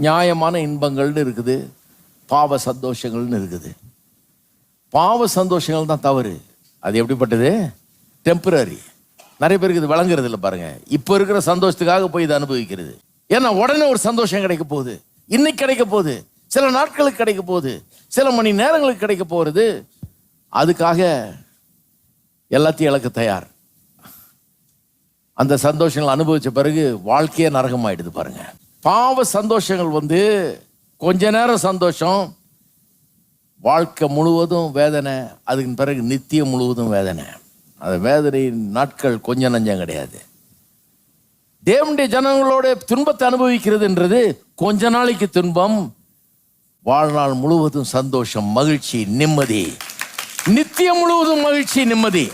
நியாயமான இன்பங்கள்னு இருக்குது, பாவ சந்தோஷங்கள்னு இருக்குது. பாவ சந்தோஷங்கள் தான் தவறு. அது எப்படிப்பட்டது? டெம்பரரி. நிறைய பேருக்கு இது வழங்குறது இல்லை பாருங்க. இப்போ இருக்கிற சந்தோஷத்துக்காக போய் இதை அனுபவிக்கிறது. ஏன்னா உடனே ஒரு சந்தோஷம் கிடைக்க போகுது, இன்னைக்கு கிடைக்க போகுது, சில நாட்களுக்கு கிடைக்க போகுது, சில மணி நேரங்களுக்கு கிடைக்க போகிறது. அதுக்காக எல்லாத்தையும் இழக்க தயார். அந்த சந்தோஷங்கள் அனுபவிச்ச பிறகு வாழ்க்கையே நரகமாயிடுது பாருங்க. பாவ சந்தோஷங்கள் கொஞ்ச நேரம் சந்தோஷம், வாழ்க்கை முழுவதும் வேதனை. அதுக்கு பிறகு நித்தியம் முழுவதும் வேதனை. அந்த வேதனையின் நாட்கள் கொஞ்சம் நஞ்சம் கிடையாது. தேவனுடைய ஜனங்களோட துன்பத்தை அனுபவிக்கிறதுன்றது கொஞ்ச நாளைக்கு துன்பம், வாழ்நாள் முழுவதும் சந்தோஷம், மகிழ்ச்சி, நிம்மதி, நித்தியம் முழுவதும் மகிழ்ச்சி, நிம்மதி.